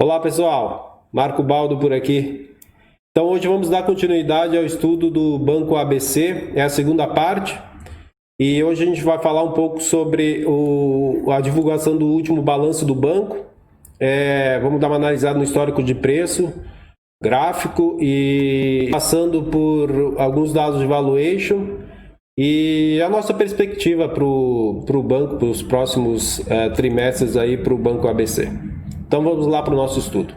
Olá pessoal, Marco Baldo por aqui. Então hoje vamos dar continuidade ao estudo do Banco ABC, é a segunda parte. E hoje a gente vai falar um pouco sobre a divulgação do último balanço do banco. Vamos dar uma analisada no histórico de preço, gráfico e passando por alguns dados de valuation e a nossa perspectiva para o banco, para os próximos trimestres aí para o Banco ABC. Então vamos lá para o nosso estudo.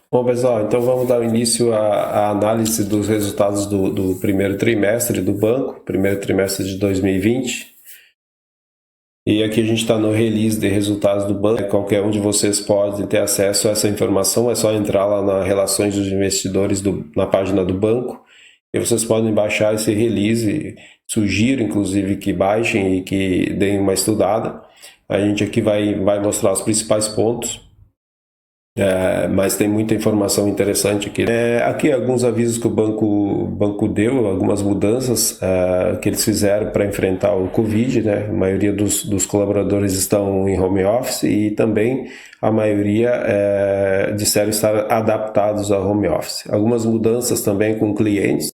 Bom pessoal, então vamos dar início à análise dos resultados do primeiro trimestre do banco, primeiro trimestre de 2020. E aqui a gente está no release de resultados do banco. Qualquer um de vocês pode ter acesso a essa informação, é só entrar lá na Relações dos Investidores na página do banco. E vocês podem baixar esse release, sugiro inclusive que baixem e que deem uma estudada. A gente aqui vai mostrar os principais pontos. Mas tem muita informação interessante aqui. Aqui alguns avisos que o banco deu, algumas mudanças que eles fizeram para enfrentar o Covid, né? A maioria dos colaboradores estão em home office e também a maioria disseram estar adaptados ao home office. Algumas mudanças também com clientes.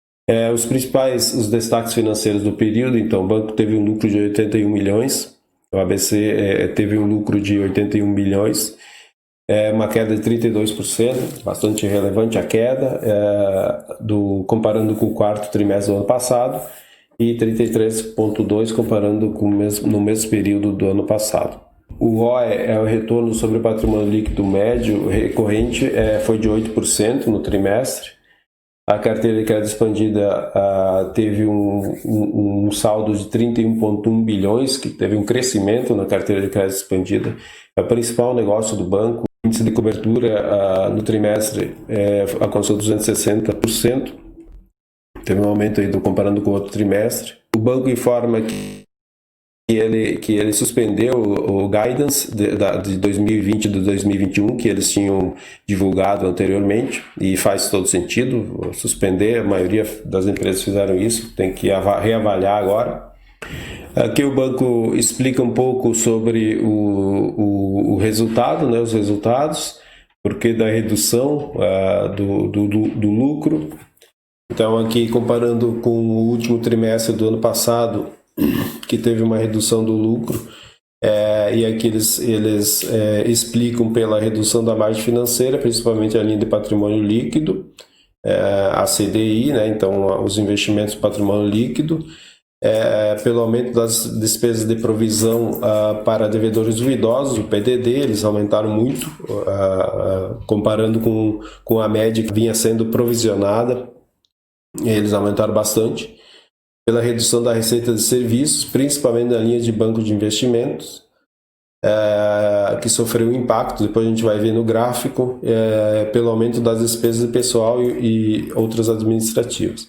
Os destaques financeiros do período, então o banco teve um lucro de 81 milhões, o ABC teve um lucro de 81 milhões, uma queda de 32%, bastante relevante a queda, comparando com o quarto trimestre do ano passado, e 33,2% comparando no mesmo período do ano passado. O ROE é o retorno sobre o patrimônio líquido médio recorrente, foi de 8% no trimestre. A carteira de crédito expandida teve um saldo de 31,1 bilhões, que teve um crescimento na carteira de crédito expandida. É o principal negócio do banco. O índice de cobertura no trimestre alcançou 260%. Teve um aumento aí comparando com o outro trimestre. O banco informa que ele suspendeu o guidance de 2020 e de 2021 que eles tinham divulgado anteriormente, e faz todo sentido suspender. A maioria das empresas fizeram isso, tem que reavaliar agora. Aqui o banco explica um pouco sobre o resultado, né, os resultados, porque da redução do lucro. Então aqui comparando com o último trimestre do ano passado, que teve uma redução do lucro, e aqui eles explicam pela redução da margem financeira, principalmente a linha de patrimônio líquido, a CDI, né, então os investimentos do patrimônio líquido, pelo aumento das despesas de provisão para devedores duvidosos, o PDD, eles aumentaram muito, comparando com a média que vinha sendo provisionada, eles aumentaram bastante. Pela redução da receita de serviços, principalmente na linha de banco de investimentos, que sofreu impacto, depois a gente vai ver no gráfico, pelo aumento das despesas de pessoal e outras administrativas.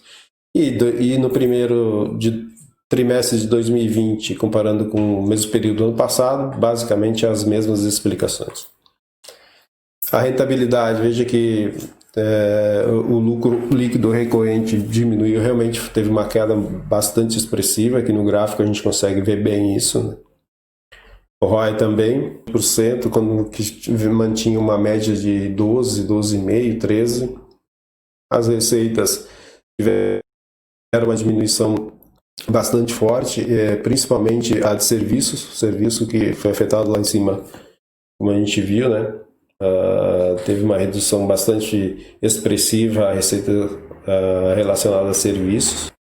E no primeiro trimestre de 2020, comparando com o mesmo período do ano passado, basicamente as mesmas explicações. A rentabilidade, veja que o lucro líquido recorrente diminuiu, realmente teve uma queda bastante expressiva. Aqui no gráfico a gente consegue ver bem isso, né? O ROE também, 1%, quando mantinha uma média de 12, 12,5%, 13%. As receitas tiveram uma diminuição bastante forte, principalmente a de serviço que foi afetado lá em cima, como a gente viu, né? Teve uma redução bastante expressiva a receita relacionada a serviços.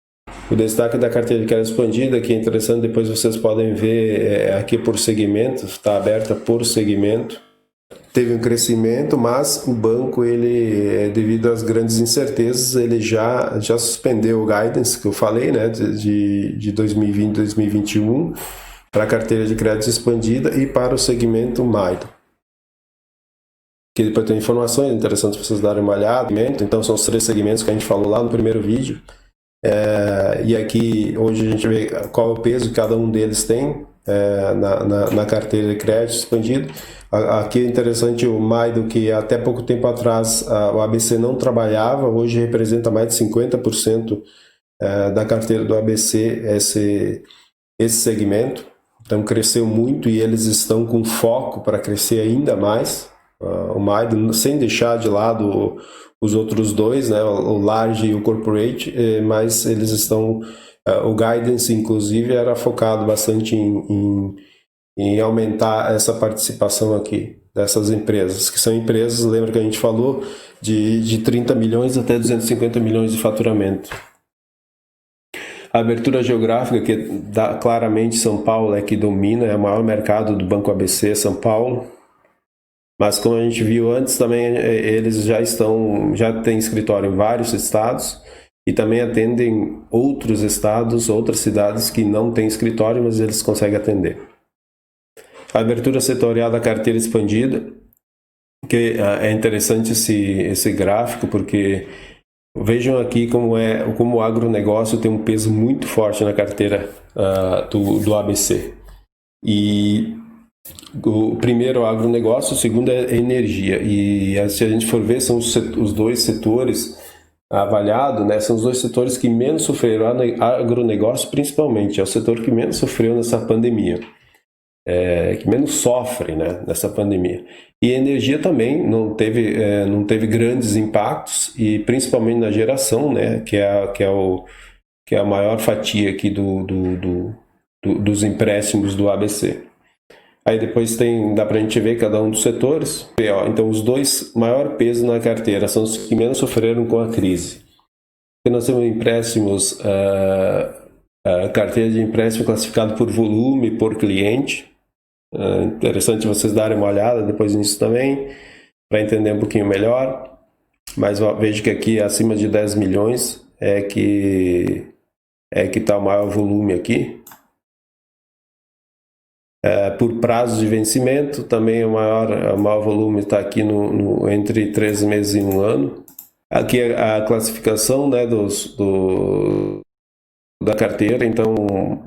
O destaque da carteira de crédito expandida, que é interessante, depois vocês podem ver aqui por segmento, está aberta por segmento. Teve um crescimento, mas o banco, devido às grandes incertezas, ele já suspendeu o guidance que eu falei, né, de 2020 e 2021 para a carteira de crédito expandida e para o segmento MIDO. Que depois tem informações interessantes para vocês darem uma olhada. Então são os 3 segmentos que a gente falou lá no primeiro vídeo. E aqui hoje a gente vê qual é o peso que cada um deles tem. na carteira de crédito expandido. Aqui é interessante o Maido, que até pouco tempo atrás o ABC não trabalhava, hoje representa mais de 50% da carteira do ABC esse segmento. Então cresceu muito e eles estão com foco para crescer ainda mais. O Maido, sem deixar de lado os outros dois, né, o Large e o Corporate, mas eles estão... O guidance, inclusive, era focado bastante em aumentar essa participação aqui dessas empresas, que são empresas, lembra que a gente falou, de 30 milhões até 250 milhões de faturamento. A abertura geográfica, que claramente São Paulo é que domina, é o maior mercado do Banco ABC, São Paulo. Mas como a gente viu antes, também eles já têm escritório em vários estados e também atendem outros estados, outras cidades que não têm escritório, mas eles conseguem atender. A abertura setorial da carteira expandida, que é interessante esse gráfico, porque vejam aqui como o agronegócio tem um peso muito forte na carteira do ABC. E o primeiro é o agronegócio, o segundo é energia. E se a gente for ver, são os dois setores avaliados, né? São os dois setores que menos sofreram. O agronegócio, principalmente, é o setor que menos sofreu nessa pandemia. Que menos sofre, né, nessa pandemia. E a energia também não teve grandes impactos, e principalmente na geração, né, que é a maior fatia aqui dos empréstimos do ABC. Aí depois dá para a gente ver cada um dos setores. Então os dois maior peso na carteira são os que menos sofreram com a crise. E nós temos empréstimos, carteira de empréstimo classificado por volume, por cliente. Interessante vocês darem uma olhada depois nisso também, para entender um pouquinho melhor. Mas vejo que aqui acima de 10 milhões é que está o maior volume aqui. Por prazo de vencimento, também o maior volume está aqui entre 3 meses e 1 ano. Aqui é a classificação, né, da carteira. Então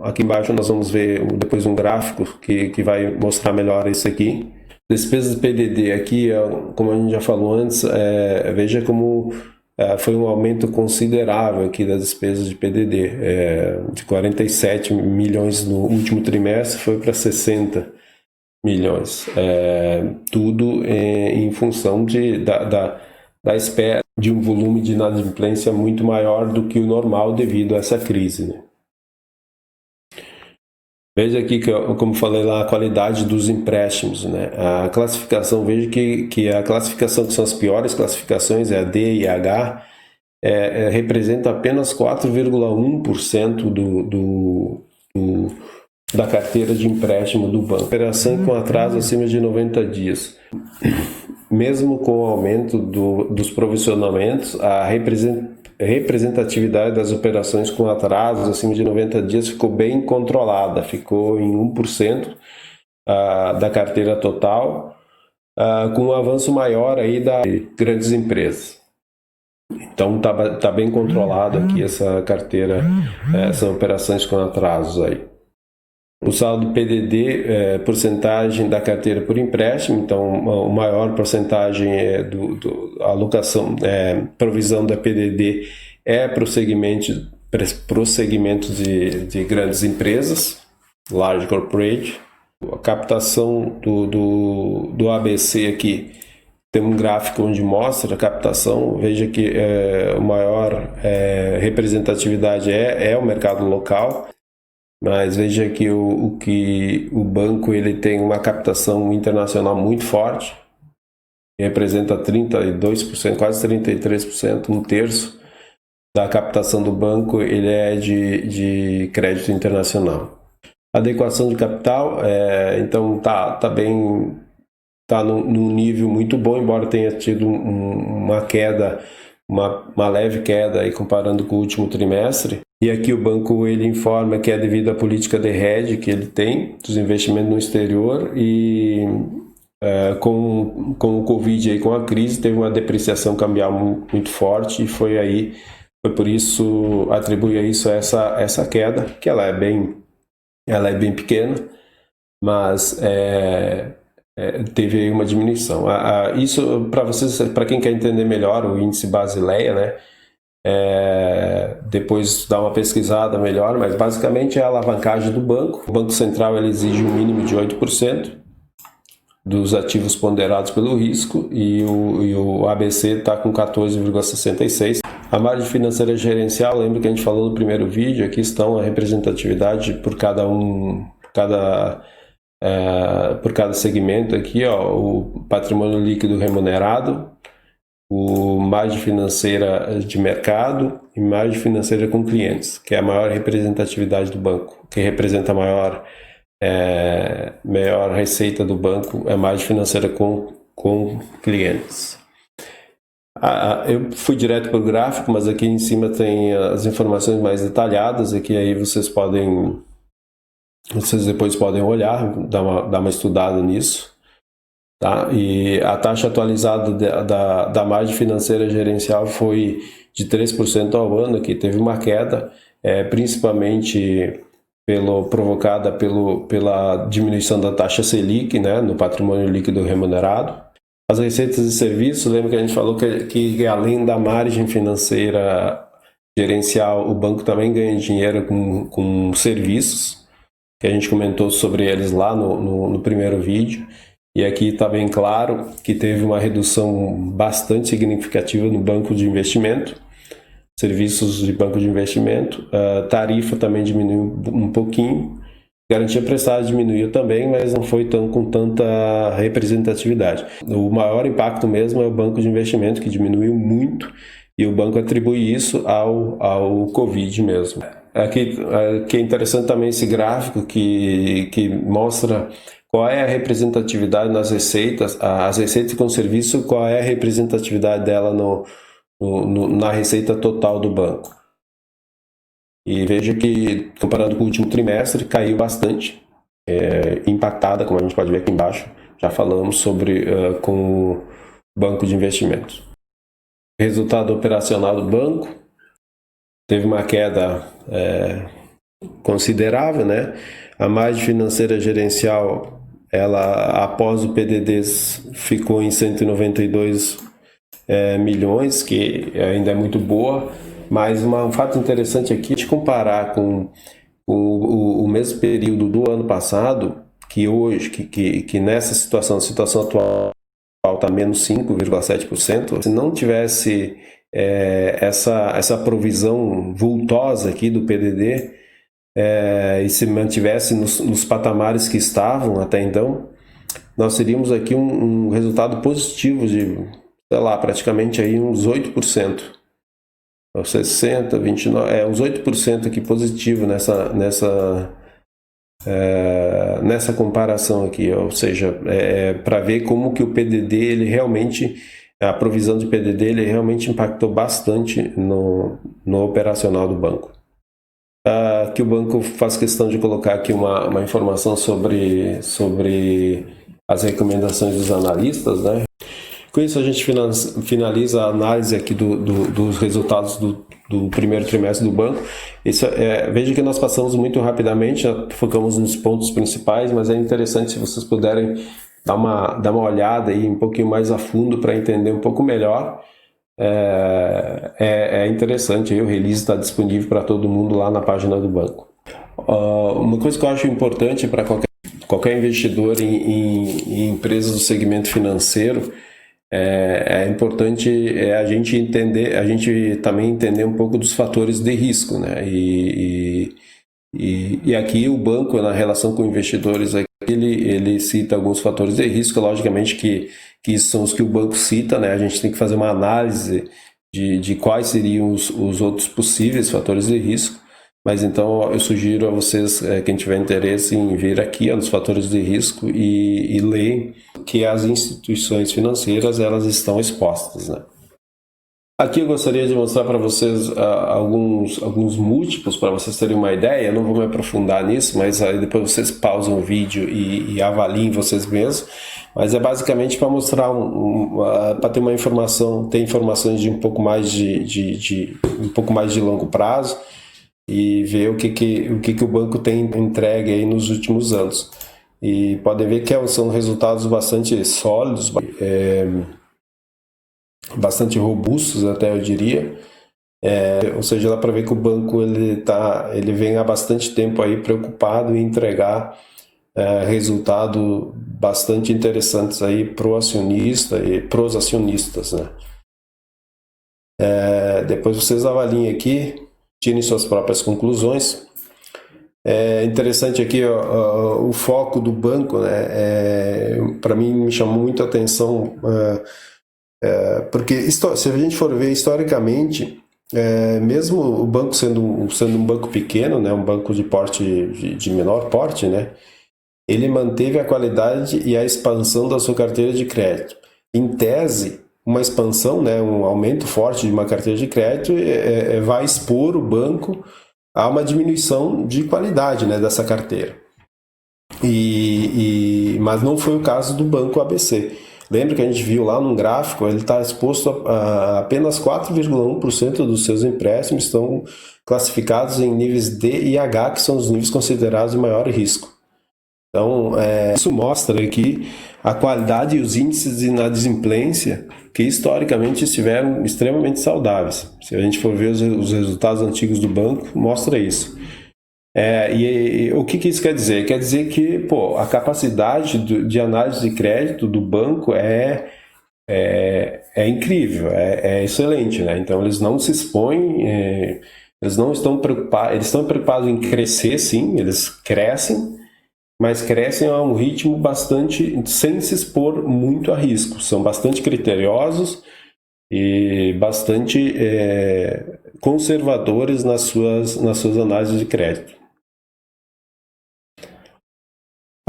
aqui embaixo nós vamos ver depois um gráfico que vai mostrar melhor isso aqui. Despesas de PDD aqui, como a gente já falou antes, veja como foi um aumento considerável aqui das despesas de PDD, de 47 milhões no último trimestre foi para 60 milhões, tudo em função da espera de um volume de inadimplência muito maior do que o normal devido a essa crise, né? Veja aqui, como falei lá, a qualidade dos empréstimos, né? A classificação, veja que a classificação que são as piores classificações, é a D e a H, representa apenas 4,1% da carteira de empréstimo do banco. Operação com atraso acima de 90 dias. Mesmo com o aumento dos provisionamentos, a representatividade das operações com atrasos acima de 90 dias ficou bem controlada, ficou em 1% da carteira total, com um avanço maior aí das grandes empresas. Então tá bem controlado aqui essa carteira, essas operações com atrasos aí. O saldo PDD, porcentagem da carteira por empréstimo, então a maior porcentagem a alocação, provisão da PDD para o segmento de grandes empresas, large corporate. A captação do ABC aqui, tem um gráfico onde mostra a captação, veja que a maior representatividade é o mercado local. Mas veja que o banco ele tem uma captação internacional muito forte, que representa 32%, quase 33%, um terço da captação do banco ele é de crédito internacional. Adequação de capital, então tá num nível muito bom, embora tenha tido uma queda, uma leve queda aí comparando com o último trimestre. E aqui o banco ele informa que é devido à política de hedge que ele tem dos investimentos no exterior e com o Covid aí, com a crise, teve uma depreciação cambial muito forte e foi por isso, atribui a isso essa queda, que ela é bem pequena, mas teve aí uma diminuição. Isso, para vocês, para quem quer entender melhor o índice Basileia, né? Depois dá uma pesquisada melhor, mas basicamente é a alavancagem do banco. O Banco Central ele exige um mínimo de 8% dos ativos ponderados pelo risco e o ABC está com 14,66%. A margem financeira gerencial, lembra que a gente falou no primeiro vídeo, aqui estão a representatividade por por cada segmento aqui, ó, o patrimônio líquido remunerado, o margem financeira de mercado e margem financeira com clientes, que é a maior representatividade do banco, que representa a maior receita do banco, é a margem financeira com clientes. Eu fui direto para o gráfico, mas aqui em cima tem as informações mais detalhadas, aqui aí vocês depois podem olhar, dar uma estudada nisso. Tá? E a taxa atualizada da margem financeira gerencial foi de 3% ao ano, que teve uma queda, principalmente provocada pela diminuição da taxa Selic, né, no patrimônio líquido remunerado. As receitas e serviços, lembra que a gente falou que além da margem financeira gerencial, o banco também ganha dinheiro com serviços, que a gente comentou sobre eles lá no primeiro vídeo. E aqui está bem claro que teve uma redução bastante significativa no banco de investimento, serviços de banco de investimento, a tarifa também diminuiu um pouquinho, garantia prestada diminuiu também, mas não foi com tanta representatividade. O maior impacto mesmo é o banco de investimento, que diminuiu muito, e o banco atribui isso ao Covid mesmo. Aqui é interessante também esse gráfico que mostra qual é a representatividade nas receitas, as receitas com serviço, qual é a representatividade dela na receita total do banco. E veja que, comparando com o último trimestre, caiu bastante, impactada, como a gente pode ver aqui embaixo, já falamos sobre com o banco de investimentos. Resultado operacional do banco, teve uma queda considerável, né? A margem financeira gerencial, ela após o PDDs ficou em 192 milhões, que ainda é muito boa, mas um fato interessante aqui, de comparar com o mesmo período do ano passado, que hoje, que nessa situação atual está menos 5,7%, se não tivesse essa provisão vultosa aqui do PDD, e se mantivesse nos patamares que estavam até então, nós teríamos aqui um resultado positivo de, sei lá, praticamente aí uns 8%. 60, 29, uns 8% aqui positivo nessa comparação aqui, ou seja, para ver como que o PDD, ele realmente, a provisão de PDD, ele realmente impactou bastante no operacional do banco. Que o banco faz questão de colocar aqui uma informação sobre as recomendações dos analistas, né? Com isso a gente finaliza a análise aqui dos resultados do primeiro trimestre do banco. Veja que nós passamos muito rapidamente, focamos nos pontos principais, mas é interessante se vocês puderem dar uma olhada aí um pouquinho mais a fundo para entender um pouco melhor. É interessante, aí o release está disponível para todo mundo lá na página do banco. Uma coisa que eu acho importante para qualquer investidor em empresas do segmento financeiro, é importante a gente também entender um pouco dos fatores de risco, né? E aqui o banco, na relação com investidores, ele cita alguns fatores de risco, logicamente que isso são os que o banco cita, né? A gente tem que fazer uma análise de quais seriam os outros possíveis fatores de risco, mas então eu sugiro a vocês, quem tiver interesse em vir aqui nos fatores de risco e ler que as instituições financeiras elas estão expostas, né? Aqui eu gostaria de mostrar para vocês alguns múltiplos, para vocês terem uma ideia. Eu não vou me aprofundar nisso, mas aí depois vocês pausam o vídeo e avaliem vocês mesmos. Mas é basicamente para mostrar, para ter uma informação, ter informações de um pouco mais um pouco mais de longo prazo e ver o que o banco tem entregue aí nos últimos anos. E podem ver que são resultados bastante sólidos, bastante robustos até eu diria. Ou seja, dá para ver que o banco ele vem há bastante tempo aí preocupado em entregar resultados bastante interessantes aí para o acionista e para os acionistas, né? Depois vocês avaliem aqui, tirem suas próprias conclusões. É interessante aqui o foco do banco, né? Para mim me chamou muito a atenção, porque se a gente for ver historicamente, mesmo o banco sendo um banco pequeno, né, um banco de porte de menor porte, né, ele manteve a qualidade e a expansão da sua carteira de crédito. Em tese, uma expansão, né, um aumento forte de uma carteira de crédito vai expor o banco a uma diminuição de qualidade, né, dessa carteira. Mas não foi o caso do Banco ABC. Lembra que a gente viu lá num gráfico, ele está exposto a apenas 4,1% dos seus empréstimos estão classificados em níveis D e H, que são os níveis considerados de maior risco. Então, isso mostra aqui a qualidade e os índices de inadimplência que historicamente estiveram extremamente saudáveis. Se a gente for ver os resultados antigos do banco, mostra isso. O que isso quer dizer? Quer dizer que a capacidade de análise de crédito do banco é incrível, é excelente, né? Então eles não se expõem, eles não estão preocupados, eles estão preocupados em crescer, sim, eles crescem, mas crescem a um ritmo bastante, sem se expor muito a risco, são bastante criteriosos e bastante conservadores nas suas análises de crédito.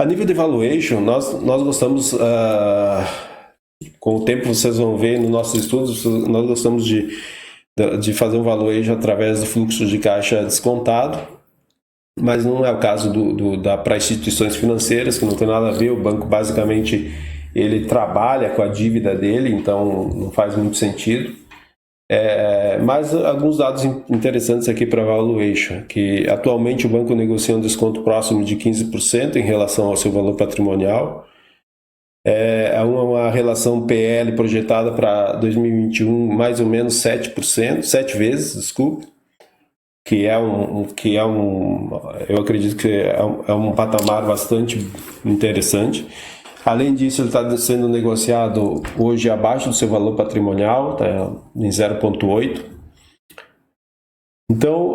A nível de valuation, nós gostamos, com o tempo vocês vão ver nos nossos estudos, nós gostamos de fazer um valuation através do fluxo de caixa descontado, mas não é o caso para instituições financeiras, que não tem nada a ver. O banco basicamente ele trabalha com a dívida dele, então não faz muito sentido. Mas alguns dados interessantes aqui para valuation, que atualmente o banco negocia um desconto próximo de 15% em relação ao seu valor patrimonial. Uma relação PL projetada para 2021 mais ou menos 7%, 7 vezes, desculpe, eu acredito que é um patamar bastante interessante. Além disso, ele está sendo negociado hoje abaixo do seu valor patrimonial, tá em 0,8. Então,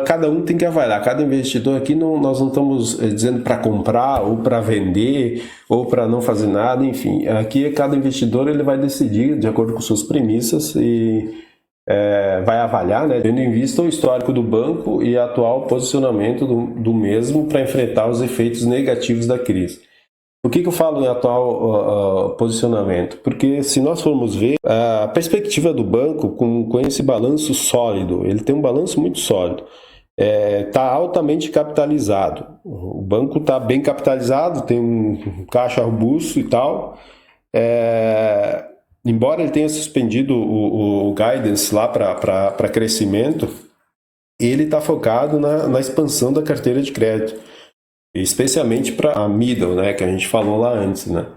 cada um tem que avaliar. Cada investidor aqui, nós não estamos dizendo para comprar ou para vender ou para não fazer nada, enfim. Aqui, cada investidor ele vai decidir de acordo com suas premissas e vai avaliar, né, tendo em vista o histórico do banco e atual posicionamento do mesmo para enfrentar os efeitos negativos da crise. Por que eu falo em atual posicionamento? Porque se nós formos ver a perspectiva do banco com esse balanço sólido, ele tem um balanço muito sólido, está altamente capitalizado, o banco está bem capitalizado, tem um caixa robusto e tal, embora ele tenha suspendido o guidance lá para crescimento, ele está focado na expansão da carteira de crédito, especialmente para a middle, né, que a gente falou lá antes, né,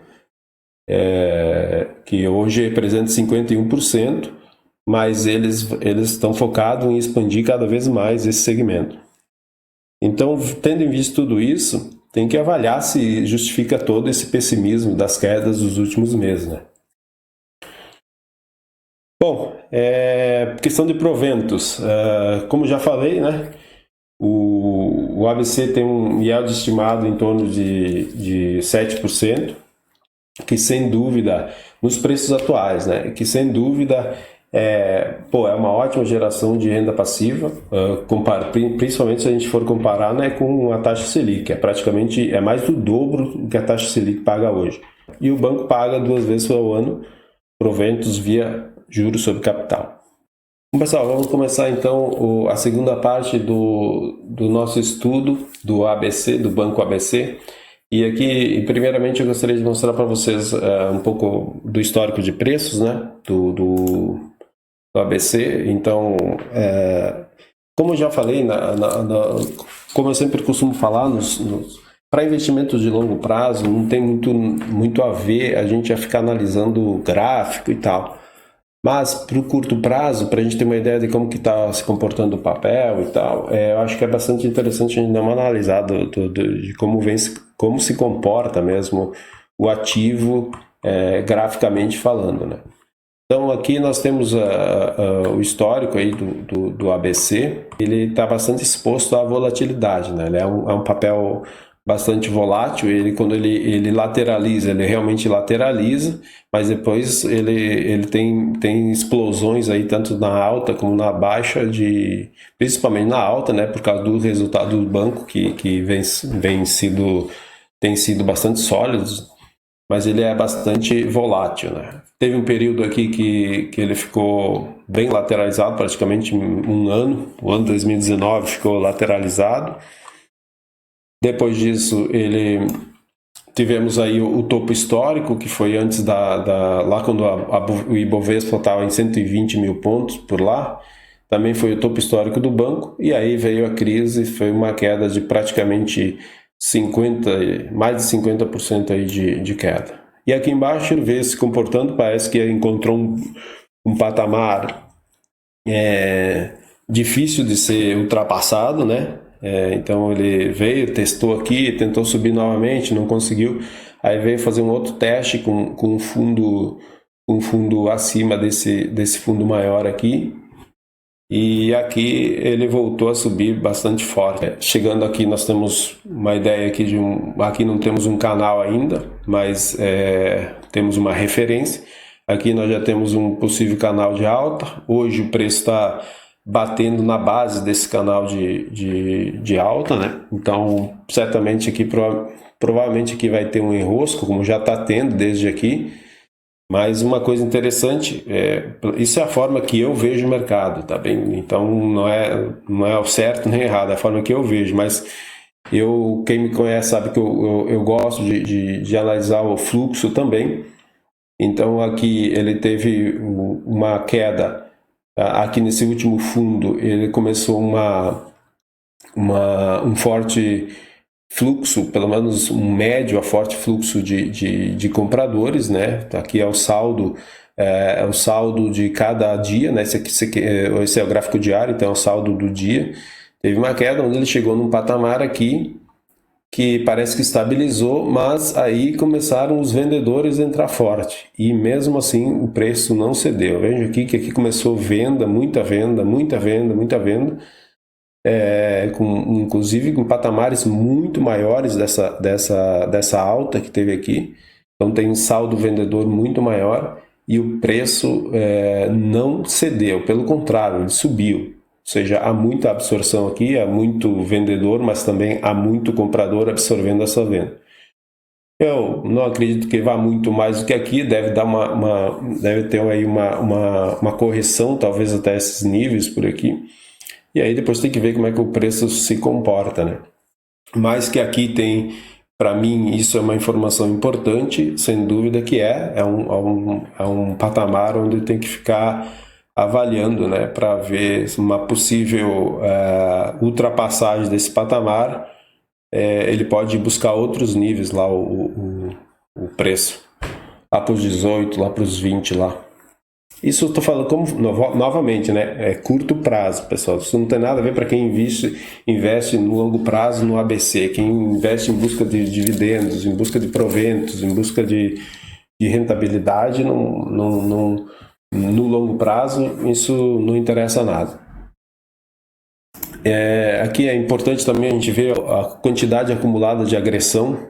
que hoje representa 51%, mas eles estão focados em expandir cada vez mais esse segmento. Então, tendo em vista tudo isso, tem que avaliar se justifica todo esse pessimismo das quedas dos últimos meses, né. Bom, questão de proventos, como já falei, né, o ABC tem um yield estimado em torno de 7%, que sem dúvida, nos preços atuais, né, que sem dúvida é uma ótima geração de renda passiva, principalmente se a gente for comparar, né, com a taxa Selic, que praticamente mais do dobro que a taxa Selic paga hoje. E o banco paga 2 vezes ao ano proventos via juros sobre capital. Bom, pessoal, vamos começar então a segunda parte do nosso estudo do ABC, do Banco ABC. E aqui, primeiramente, eu gostaria de mostrar para vocês um pouco do histórico de preços, né, do ABC. Então, como eu já falei, como eu sempre costumo falar para investimentos de longo prazo, não tem muito a ver a gente já ficar analisando o gráfico e tal. Mas para o curto prazo, para a gente ter uma ideia de como que está se comportando o papel e tal, eu acho que é bastante interessante a gente dar uma analisada de como se comporta mesmo o ativo, graficamente falando, né? Então aqui nós temos o histórico aí do ABC. Ele está bastante exposto à volatilidade, né? Ele é um papel bastante volátil. Quando ele lateraliza, ele realmente lateraliza, mas depois ele tem explosões aí tanto na alta como na baixa, principalmente na alta, né? Por causa do resultado do banco que tem sido bastante sólidos, mas ele é bastante volátil, né? Teve um período aqui que ele ficou bem lateralizado, praticamente um ano. O ano 2019 ficou lateralizado. Depois disso, tivemos aí o topo histórico, que foi antes lá quando o Ibovespa estava em 120 mil pontos por lá. Também foi o topo histórico do banco. E aí veio a crise, foi uma queda de praticamente mais de 50% aí de queda. E aqui embaixo ele veio se comportando, parece que encontrou um patamar difícil de ser ultrapassado, né? Então ele veio, testou aqui, tentou subir novamente, não conseguiu. Aí veio fazer um outro teste com um fundo acima desse fundo maior aqui. E aqui ele voltou a subir bastante forte. Chegando aqui nós temos uma ideia aqui aqui não temos um canal ainda, mas temos uma referência. Aqui nós já temos um possível canal de alta. Hoje o preço está batendo na base desse canal de alta, né? Então certamente aqui provavelmente aqui vai ter um enrosco, como já está tendo desde aqui. Mas uma coisa interessante, isso é a forma que eu vejo o mercado, tá bem? Então não é o certo nem errado, é a forma que eu vejo, mas quem me conhece sabe que eu gosto de analisar o fluxo também. Então aqui ele teve uma queda, aqui nesse último fundo ele começou um forte fluxo, pelo menos um médio a forte fluxo de compradores, né? Aqui é o saldo de cada dia, né? Esse é o gráfico diário, então é o saldo do dia. Teve uma queda onde ele chegou num patamar aqui que parece que estabilizou, mas aí começaram os vendedores a entrar forte e mesmo assim o preço não cedeu. Veja aqui que aqui começou venda, muita venda, muita venda, muita venda. Inclusive com patamares muito maiores dessa alta que teve aqui. Então tem um saldo vendedor muito maior e o preço não cedeu, pelo contrário, ele subiu. Ou seja, há muita absorção aqui, há muito vendedor, mas também há muito comprador absorvendo essa venda. Eu não acredito que vá muito mais do que aqui, deve ter aí uma correção, talvez até esses níveis por aqui. E aí depois tem que ver como é que o preço se comporta, né? Mas que aqui tem, para mim, isso é uma informação importante, sem dúvida que é um patamar onde tem que ficar avaliando, né? Para ver uma possível ultrapassagem desse patamar, ele pode buscar outros níveis lá, o preço, lá para os 18, lá para os 20 lá. Isso eu estou falando novamente, né? É curto prazo, pessoal. Isso não tem nada a ver para quem investe no longo prazo no ABC. Quem investe em busca de dividendos, em busca de proventos, em busca de rentabilidade, no longo prazo, isso não interessa nada. Aqui é importante também a gente ver a quantidade acumulada de agressão.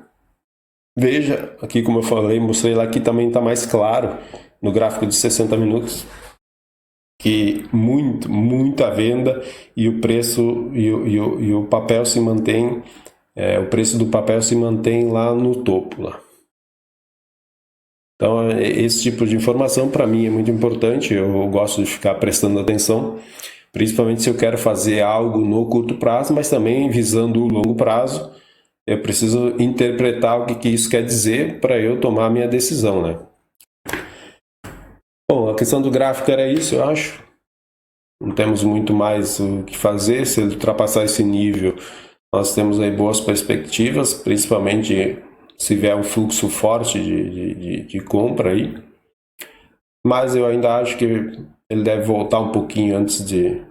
Veja, aqui como eu falei, mostrei lá, aqui também está mais claro no gráfico de 60 minutos, que muita venda e o preço e o papel se mantém, o preço do papel se mantém lá no topo. Lá. Então, esse tipo de informação para mim é muito importante, eu gosto de ficar prestando atenção, principalmente se eu quero fazer algo no curto prazo, mas também visando o longo prazo, eu preciso interpretar o que isso quer dizer para eu tomar a minha decisão, né? Bom, a questão do gráfico era isso, eu acho. Não temos muito mais o que fazer. Se ele ultrapassar esse nível, Nós temos aí boas perspectivas, principalmente se vier um fluxo forte de compra aí. Mas eu ainda acho que ele deve voltar um pouquinho antes de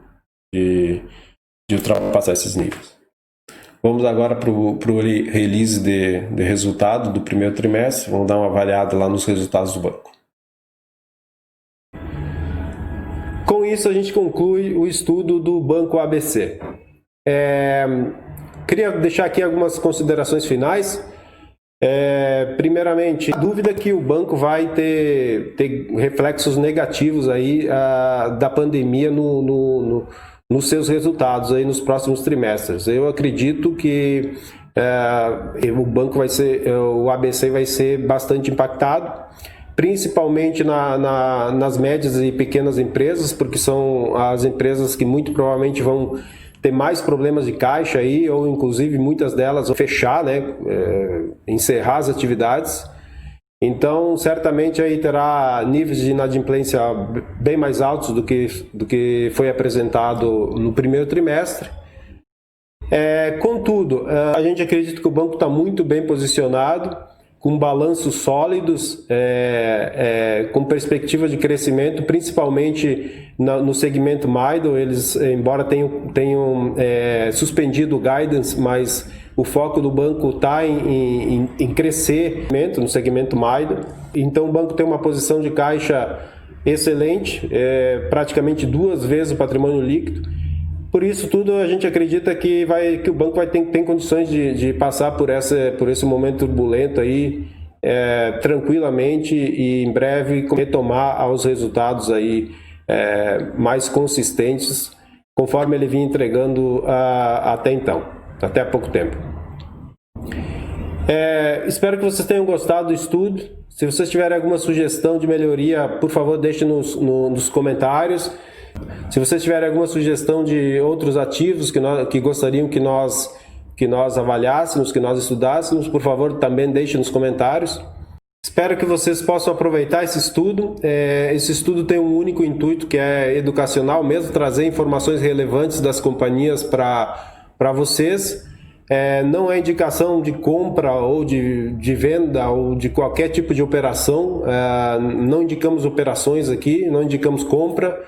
ultrapassar esses níveis. Vamos agora para o release de resultado do primeiro trimestre. Vamos dar uma avaliada lá nos resultados do banco. Com isso, a gente conclui o estudo do Banco ABC. Queria deixar aqui algumas considerações finais. Primeiramente, a dúvida que o banco vai ter reflexos negativos aí da pandemia nos seus resultados aí nos próximos trimestres. Eu acredito que o ABC vai ser bastante impactado, principalmente nas médias e pequenas empresas, porque são as empresas que muito provavelmente vão ter mais problemas de caixa aí, ou inclusive muitas delas vão fechar, né, encerrar as atividades. Então, certamente aí terá níveis de inadimplência bem mais altos do que foi apresentado no primeiro trimestre. Contudo, a gente acredita que o banco está muito bem posicionado, com balanços sólidos, com perspectiva de crescimento, principalmente no segmento MIDO. Eles, embora tenham suspendido o guidance, mas o foco do banco está em crescer no segmento MIDO. Então o banco tem uma posição de caixa excelente, praticamente 2 vezes o patrimônio líquido. Por isso tudo, a gente acredita que o banco tem condições de passar por esse momento turbulento aí tranquilamente, e em breve retomar aos resultados aí mais consistentes, conforme ele vinha entregando até então, até há pouco tempo. Espero que vocês tenham gostado do estudo. Se vocês tiverem alguma sugestão de melhoria, por favor, deixe nos comentários. Se vocês tiverem alguma sugestão de outros ativos que gostariam que nós avaliássemos, que nós estudássemos, por favor, também deixe nos comentários. Espero que vocês possam aproveitar esse estudo. Esse estudo tem um único intuito, que é educacional mesmo, trazer informações relevantes das companhias para vocês. Não é indicação de compra ou de venda ou de qualquer tipo de operação. Não indicamos operações aqui, não indicamos compra.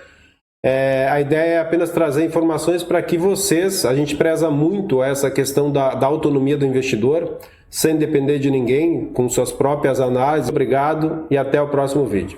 A ideia é apenas trazer informações para que a gente preza muito essa questão da autonomia do investidor, sem depender de ninguém, com suas próprias análises. Obrigado e até o próximo vídeo.